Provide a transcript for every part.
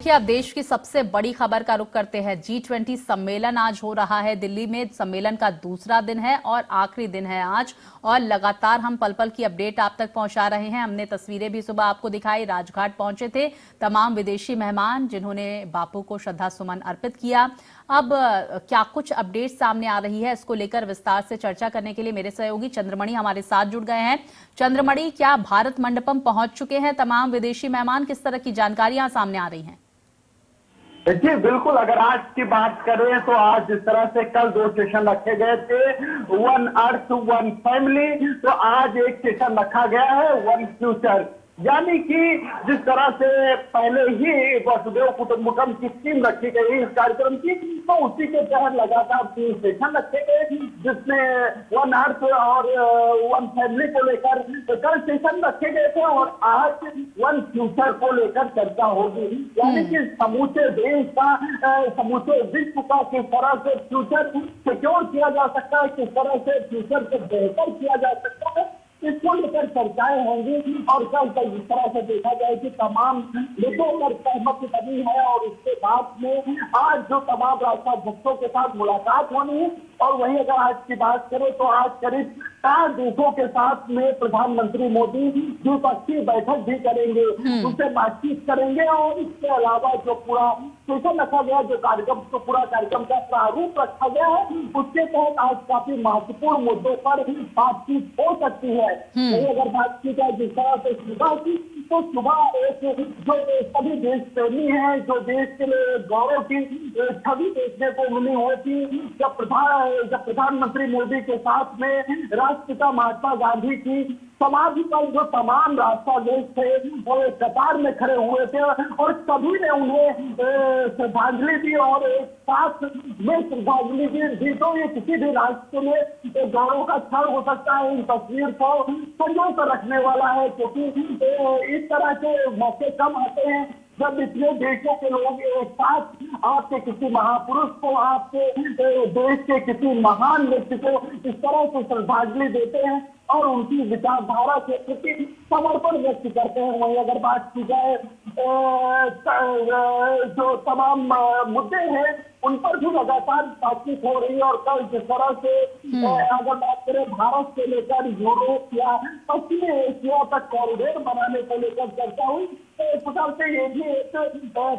देखिए, अब देश की सबसे बड़ी खबर का रुख करते हैं। G20 सम्मेलन आज हो रहा है दिल्ली में। सम्मेलन का दूसरा दिन है और आखिरी दिन है आज, और लगातार हम पल पल की अपडेट आप तक पहुंचा रहे हैं। हमने तस्वीरें भी सुबह आपको दिखाई। राजघाट पहुंचे थे तमाम विदेशी मेहमान, जिन्होंने बापू को श्रद्धा सुमन अर्पित किया। अब क्या कुछ अपडेट सामने आ रही है, इसको लेकर विस्तार से चर्चा करने के लिए मेरे सहयोगी चंद्रमणि हमारे साथ जुड़ गए हैं। चंद्रमणि, क्या भारत मंडपम पहुंच चुके हैं तमाम विदेशी मेहमान? किस तरह की जानकारियां सामने आ रही हैं? जी बिल्कुल, अगर आज की बात करें तो आज जिस तरह से कल 2 सेशन रखे गए थे, वन अर्थ वन फैमिली, तो आज एक सेशन रखा गया है वन फ्यूचर। यानी कि जिस तरह से पहले ही वसुदेव कुटुंबकम की स्कीम रखी गई इस कार्यक्रम की, तो उसी के तहत लगातार 3 सेशन रखे गए, जिसमें वन अर्थ और वन फैमिली को लेकर कल सेशन रखे गए थे और आज वन फ्यूचर को लेकर चर्चा होगी। यानी कि समूचे देश का, समूचे विश्व का किस तरह से फ्यूचर सिक्योर किया जा सकता है, किस तरह से फ्यूचर को बेहतर किया जा सकता है, इसको लेकर चर्चाएं होंगी। और कल जिस तरह से देखा जाए कि तमाम मुद्दों पर सहमति बनी है, और उसके बाद में आज जो तमाम राष्ट्राध्यक्षों के साथ मुलाकात होनी है। और वहीं अगर आज की बात करें तो आज करीब 4 देशों के साथ में प्रधानमंत्री मोदी द्विपक्षीय बैठक भी करेंगे, उनसे बातचीत करेंगे। और इसके अलावा जो पूरा सेशन रखा गया, जो कार्यक्रम, तो पूरा कार्यक्रम का प्रारूप रखा गया है, उसके तहत आज काफी महत्वपूर्ण मुद्दों पर बातचीत हो सकती है। वही अगर बात की जाए जिस तरह से सुबह की, तो सुबह एक जो सभी देश प्रेमी हैं, जो देश के लिए गौरव की छवि देखने को मिली हुई थी, जब प्रधानमंत्री मोदी के साथ में राष्ट्रपिता महात्मा गांधी की समाधि पर जो तमाम राष्ट्राध्यक्ष थे वो कतार में खड़े हुए थे, और सभी ने उन्हें श्रद्धांजलि दी। और एक साथ में श्रद्धांजलि दी, तो ये किसी भी राष्ट्र के लिए गौरव का क्षण हो सकता है। इन तस्वीर को संजो कर रखने वाला है, क्योंकि इस तरह के मौके कम आते हैं जब इतने देशों के लोग एक साथ आपके किसी महापुरुष को, आपके देश के किसी महान व्यक्ति को इस तरह से श्रद्धांजलि देते हैं और उनकी विचारधारा के प्रति समर्पण व्यक्त करते हैं। वहीं अगर बात की जाए जो तमाम मुद्दे हैं उन पर भी लगातार बातचीत हो रही है। और कल जिस तरह से अगर बात करें भारत से लेकर यूरोप या पश्चिमी एशिया तक कॉरिडोर बनाने को लेकर चर्चा हुई, तो इस प्रकार से ये भी एक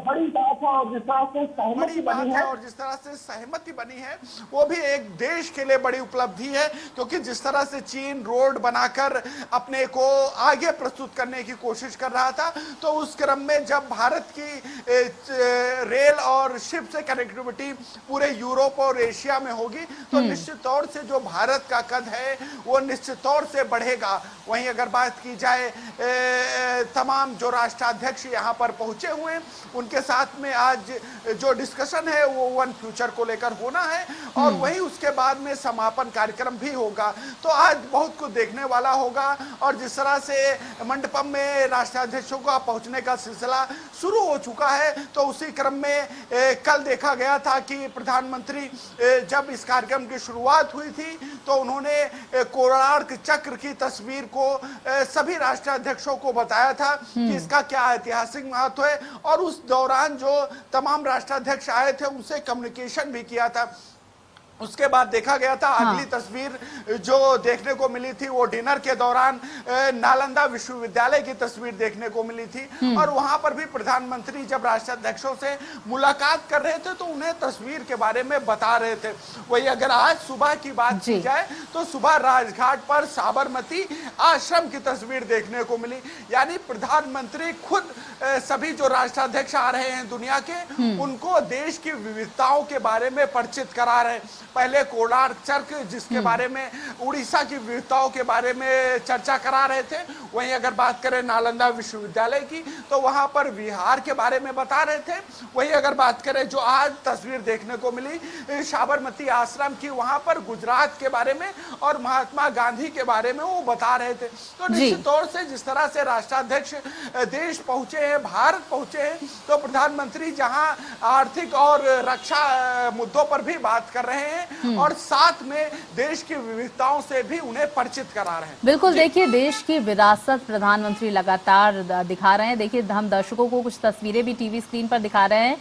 बड़ी बात है। और जिस तरह से सहमति बनी है, और जिस तरह से सहमति बनी है वो भी एक देश के लिए बड़ी उपलब्धि है, क्योंकि जिस तरह से चीन रोड बनाकर अपने को आगे प्रस्तुत करने की कोशिश कर रहा था, तो उस क्रम में जब भारत की रेल और शिप से कनेक्टिविटी पूरे यूरोप और एशिया में होगी, तो निश्चित तौर से जो भारत का कद है वो निश्चित तौर से बढ़ेगा। वहीं अगर बात की जाए तमाम जो राष्ट्राध्यक्ष यहाँ पर पहुंचे हुए हैं, उनके साथ में आज जो डिस्कशन है वो वन फ्यूचर को लेकर होना है, और वही उसके बाद में समापन कार्यक्रम भी होगा। तो आज बहुत कुछ देखने वाला होगा। और जिस तरह से मंडपम में राष्ट्राध्यक्षों का पहुंचने का सिलसिला शुरू हो चुका है, तो उसी क्रम में कल देखा गया था कि प्रधानमंत्री जब इस कार्यक्रम की शुरुआत हुई थी तो उन्होंने कोणार्क चक्र की तस्वीर को सभी राष्ट्राध्यक्षों को बताया था कि इसका क्या ऐतिहासिक महत्व है, और उस दौरान जो तमाम राष्ट्राध्यक्ष आए थे उनसे कम्युनिकेशन भी किया था। उसके बाद देखा गया था अगली तस्वीर जो देखने को मिली थी वो डिनर के दौरान नालंदा विश्वविद्यालय की तस्वीर देखने को मिली थी, और वहां पर भी प्रधानमंत्री जब राष्ट्राध्यक्षों से मुलाकात कर रहे थे तो उन्हें तस्वीर के बारे में बता रहे थे। वही अगर आज सुबह की बात की जाए तो सुबह राजघाट पर साबरमती आश्रम की तस्वीर देखने को मिली। यानी प्रधानमंत्री खुद सभी जो राष्ट्राध्यक्ष आ रहे हैं दुनिया के, उनको देश की विविधताओं के बारे में परिचित करा रहे हैं। पहले कोणार्क चक्र जिसके बारे में उड़ीसा की विविधताओं के बारे में चर्चा करा रहे थे, वहीं अगर बात करें नालंदा विश्वविद्यालय की तो वहां पर विहार के बारे में बता रहे थे। वहीं अगर बात करें जो आज तस्वीर देखने को मिली साबरमती आश्रम की, वहां पर गुजरात के बारे में और महात्मा गांधी के बारे में वो बता रहे थे। तो निश्चित तौर से जिस तरह से राष्ट्राध्यक्ष देश पहुंचे हैं, भारत पहुंचे हैं, तो प्रधानमंत्री जहां आर्थिक और रक्षा मुद्दों पर भी बात कर रहे हैं, हैं और साथ में देश की विविधताओं से भी उन्हें परिचित करा रहे हैं। बिल्कुल, देखिए देश की विरासत प्रधानमंत्री लगातार दिखा रहे हैं। देखिए हम दर्शकों को कुछ तस्वीरें भी टीवी स्क्रीन पर दिखा रहे हैं।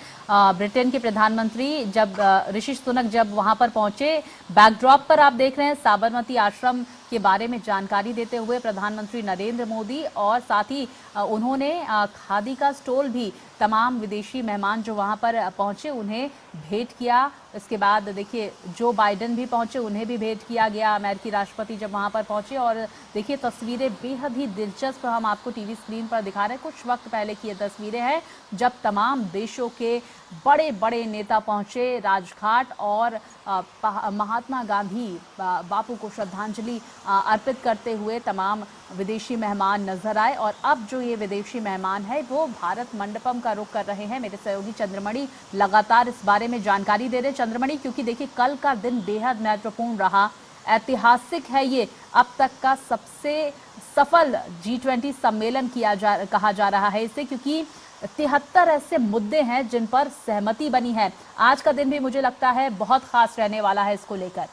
ब्रिटेन के प्रधानमंत्री जब ऋषि सुनक जब वहां पर पहुंचे, बैकड्रॉप पर आप देख रहे हैं साबरमती आश्रम के बारे में जानकारी देते हुए प्रधानमंत्री नरेंद्र मोदी, और साथ ही उन्होंने खादी का स्टॉल भी तमाम विदेशी मेहमान जो वहां पर पहुंचे उन्हें भेंट किया। इसके बाद देखिए जो बाइडेन भी पहुंचे उन्हें भी भेंट किया गया, अमेरिकी राष्ट्रपति जब वहां पर पहुंचे। और देखिए तस्वीरें बेहद ही दिलचस्प हम आपको टीवी स्क्रीन पर दिखा रहे हैं। कुछ वक्त पहले की ये तस्वीरें हैं जब तमाम देशों के बड़े बड़े नेता पहुंचे राजघाट और महात्मा गांधी बापू को श्रद्धांजलि अर्पित करते हुए तमाम विदेशी मेहमान नजर आए। और अब जो ये विदेशी मेहमान है वो भारत मंडपम का रुख कर रहे हैं। मेरे सहयोगी चंद्रमणि लगातार इस बारे में जानकारी दे रहे हैं। चंद्रमणि, क्योंकि देखिए कल का दिन बेहद महत्वपूर्ण रहा, ऐतिहासिक है, ये अब तक का सबसे सफल G20 सम्मेलन कहा जा रहा है इसे, क्योंकि 73 ऐसे मुद्दे हैं जिन पर सहमति बनी है। आज का दिन भी मुझे लगता है बहुत खास रहने वाला है इसको लेकर।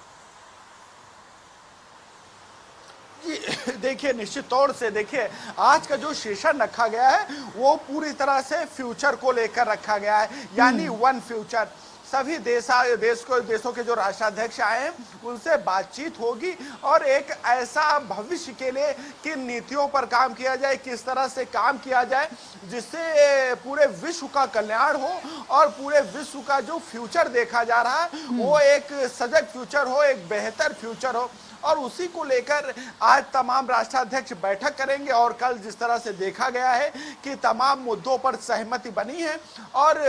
देखिए निश्चित तौर से देखिए आज का जो सेशन रखा गया है वो पूरी तरह से फ्यूचर को लेकर रखा गया है, यानी वन फ्यूचर। सभी देशों के जो राष्ट्राध्यक्ष आए हैं उनसे बातचीत होगी और एक ऐसा भविष्य के लिए किन नीतियों पर काम किया जाए, किस तरह से काम किया जाए जिससे पूरे विश्व का कल्याण हो और पूरे विश्व का जो फ्यूचर देखा जा रहा है वो एक सजग फ्यूचर हो, एक बेहतर फ्यूचर हो। और उसी को लेकर आज तमाम राष्ट्राध्यक्ष बैठक करेंगे। और कल जिस तरह से देखा गया है कि तमाम मुद्दों पर सहमति बनी है और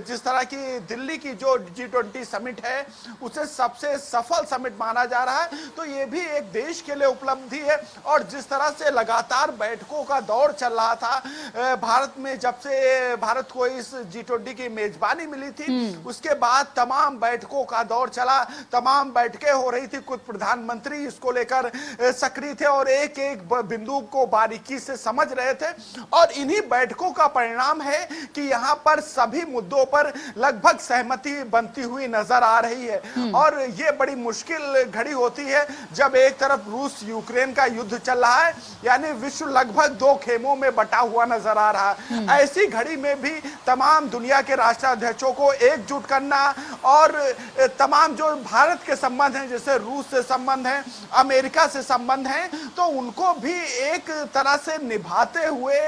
जिस तरह की दिल्ली की जो G20 समिट है उसे सबसे सफल समिट माना जा रहा है, तो ये भी एक देश के लिए उपलब्धि है। और जिस तरह से लगातार बैठकों का दौर चल रहा था भारत में, जब से भारत को इस G20 की मेजबानी मिली थी उसके बाद तमाम बैठकों का दौर चला, तमाम बैठकें हो रही थी। कुछ प्रधानमंत्री इसको लेकर सक्रिय थे और एक एक बिंदु को बारीकी से समझ रहे थे। और इन्हीं बैठकों का परिणाम है कि यहाँ पर सभी मुद्दों पर लगभग सहमति बनती हुई नजर आ रही है। और ये बड़ी मुश्किल घड़ी होती है जब एक तरफ रूस यूक्रेन का युद्ध चल रहा है, यानी विश्व लगभग दो खेमों में बटा हुआ नजर आ रहा है। ऐसी घड़ी में भी तमाम दुनिया के राष्ट्राध्यक्षों को एकजुट करना और तमाम जो भारत के संबंध हैं, जैसे रूस से संबंध है, अमेरिका से संबंध है, तो उनको भी एक तरह से निभाते हुए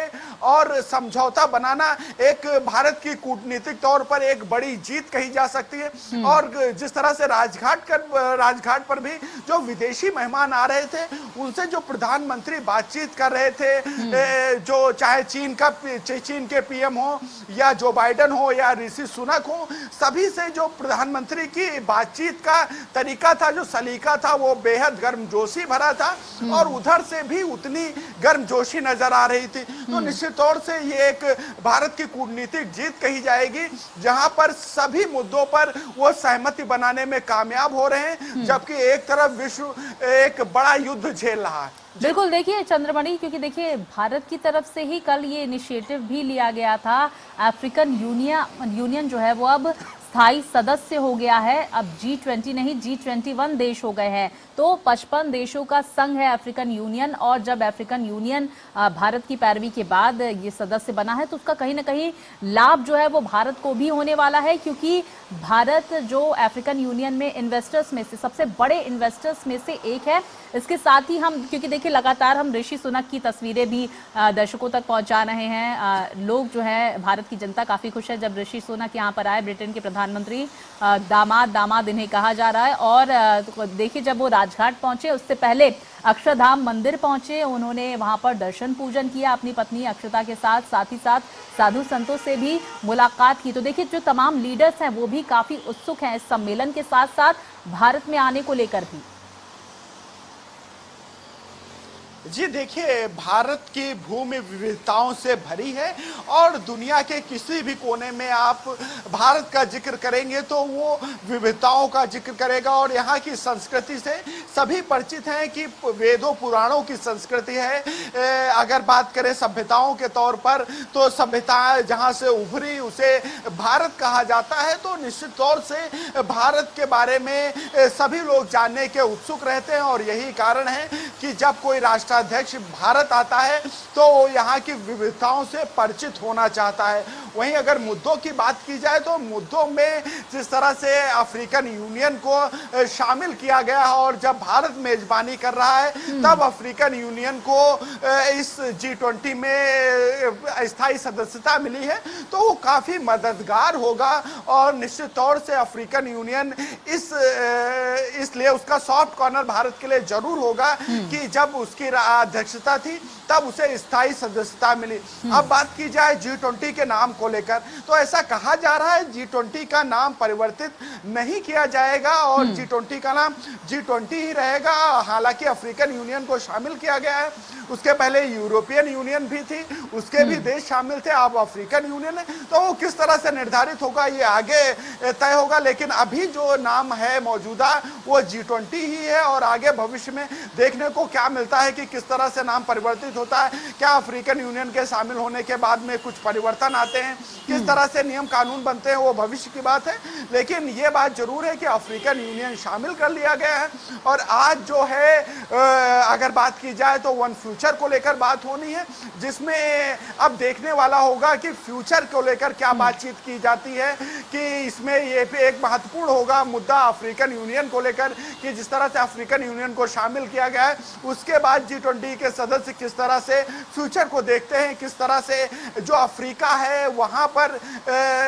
और समझौता बनाना एक भारत की कूटनीतिक तौर पर एक बड़ी जीत कही जा सकती है। और जिस तरह से राजघाट पर भी जो विदेशी मेहमान आ रहे थे उनसे जो प्रधानमंत्री बातचीत कर रहे थे, जो चाहे चीन के पीएम हो या जो बाइडेन हो या ऋषि सुनक हो, सभी से जो प्रधानमंत्री की बातचीत का तरीका था, जो सलीका था, वो बेहद गर्मजोशी भरा था और उधर से भी उतनी गर्मजोशी नजर आ रही थी। तो निश्चित तौर से ये एक भारत की कूटनीतिक जीत कही जाएगी जहां पर सभी मुद्दों पर वो सहमति बनाने में कामयाब हो रहे हैं, जबकि एक तरफ विश्व एक बड़ा युद्ध झेल रहा है। बिल्कुल, देखिए चंद्रमणि, क्योंकि देखिए भारत की तरफ से ही कल ये इनिशिएटिव भी लिया गया था। अफ्रीकन यूनियन जो है वो अब स्थायी सदस्य हो गया है। अब G20 नहीं G21 देश हो गए हैं, तो 55 देशों का संघ है अफ्रीकन यूनियन। और जब अफ्रीकन यूनियन भारत की पैरवी के बाद ये सदस्य बना है तो उसका कहीं ना कहीं लाभ जो है वो भारत को भी होने वाला है, क्योंकि भारत जो अफ्रीकन यूनियन में इन्वेस्टर्स में से सबसे बड़े इन्वेस्टर्स में से एक है। इसके साथ ही हम, क्योंकि देखिए लगातार हम ऋषि सुनक की तस्वीरें भी दर्शकों तक पहुंचा रहे हैं। लोग जो है, भारत की जनता काफी खुश है जब ऋषि सुनक यहाँ पर आए, ब्रिटेन के प्रधानमंत्री। दामाद इन्हें कहा जा रहा है। और देखिए जब वो राजघाट पहुंचे उससे पहले अक्षरधाम मंदिर पहुंचे, उन्होंने वहां पर दर्शन पूजन किया अपनी पत्नी अक्षता के साथ ही साथ साधु संतों से भी मुलाकात की। तो देखिए जो तमाम लीडर्स हैं वो भी काफी उत्सुक हैं इस सम्मेलन के साथ साथ भारत में आने को लेकर भी। जी देखिए, भारत की भूमि विविधताओं से भरी है और दुनिया के किसी भी कोने में आप भारत का जिक्र करेंगे तो वो विविधताओं का जिक्र करेगा। और यहाँ की संस्कृति से सभी परिचित हैं कि वेदों पुराणों की संस्कृति है। अगर बात करें सभ्यताओं के तौर पर तो सभ्यता जहाँ से उभरी उसे भारत कहा जाता है। तो निश्चित तौर से भारत के बारे में सभी लोग जानने के उत्सुक रहते हैं और यही कारण है कि जब कोई राष्ट्राध्यक्ष भारत आता है तो वो यहाँ की विविधताओं से परिचित होना चाहता है। वहीं अगर मुद्दों की बात की जाए तो मुद्दों में जिस तरह से अफ्रीकन यूनियन को शामिल किया गया है और जब भारत मेजबानी कर रहा है तब अफ्रीकन यूनियन को इस G20 में स्थायी सदस्यता मिली है तो वो काफी मददगार होगा। और निश्चित तौर से अफ्रीकन यूनियन इसलिए उसका सॉफ्ट कॉर्नर भारत के लिए जरूर होगा कि जब उसकी अध्यक्षता थी तब उसे स्थायी सदस्यता मिली। अब बात की जाए G20 के नाम को लेकर तो ऐसा कहा जा रहा है G20 का नाम परिवर्तित नहीं किया जाएगा और G20 का नाम G20 ही रहेगा। हालांकि अफ्रीकन यूनियन को शामिल किया गया है, उसके पहले यूरोपियन यूनियन भी थी, उसके भी देश शामिल थे, अब अफ्रीकन यूनियन है। तो वो किस तरह से निर्धारित होगा ये आगे तय होगा, लेकिन अभी जो नाम है मौजूदा वो G20 ही है। और आगे भविष्य में देखने को क्या मिलता है कि किस तरह से नाम परिवर्तित होता है, क्या अफ्रीकन यूनियन के शामिल होने के बाद में कुछ परिवर्तन आते हैं, किस तरह से नियम कानून बनते हैं, वो भविष्य की बात है। लेकिन ये बात जरूर है कि अफ्रीकन यूनियन शामिल कर लिया गया है। और आज जो है अगर बात की जाए तो वन फ्यूचर को लेकर बात होनी है, जिसमें अब देखने वाला होगा कि फ्यूचर को लेकर क्या बातचीत की जाती है। कि इसमें ये भी एक महत्वपूर्ण होगा मुद्दा अफ्रीकन यूनियन को लेकर कि जिस तरह से अफ्रीकन यूनियन को शामिल किया गया है उसके बाद G20 के सदस्य किस तरह से फ्यूचर को देखते हैं, किस तरह से जो अफ्रीका है वहां पर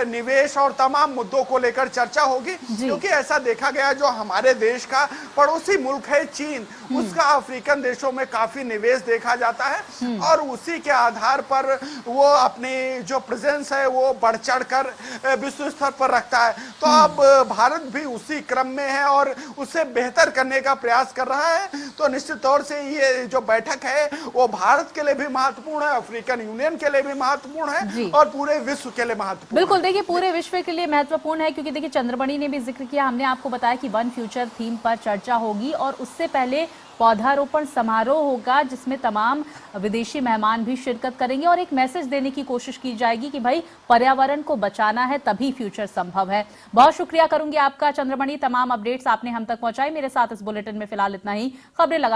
निवेश और तमाम मुद्दों को लेकर चर्चा होगी। क्योंकि ऐसा देखा गया जो हमारे देश का पड़ोसी मुल्क है चीन, उसका अफ्रीकन देशों में काफी निवेश देखा जाता है और उसी के आधार पर वो अपनी जो प्रेजेंस है वो बढ़ चढ़ कर विश्व स्तर पर रखता है। तो अब भारत भी उसी क्रम में है और उसे बेहतर करने का प्रयास कर रहा है। तो निश्चित तौर से ये जो बैठक है वो भारत के लिए भी महत्वपूर्ण है, अफ्रीकन यूनियन के लिए भी महत्वपूर्ण है और पूरे विश्व के लिए महत्वपूर्ण। बिल्कुल, देखिए पूरे विश्व के लिए महत्वपूर्ण है क्योंकि देखिए चंद्रमणि ने भी जिक्र किया, हमने आपको बताया कि वन फ्यूचर थीम पर चर्चा होगी और उससे पहले पौधारोपण समारोह होगा जिसमें तमाम विदेशी मेहमान भी शिरकत करेंगे और एक मैसेज देने की कोशिश की जाएगी कि भाई पर्यावरण को बचाना है तभी फ्यूचर संभव है। बहुत शुक्रिया करूंगी आपका चंद्रमणि, तमाम अपडेट्स आपने हम तक पहुंचाई। मेरे साथ इस बुलेटिन में फिलहाल इतना ही। खबरें लगातार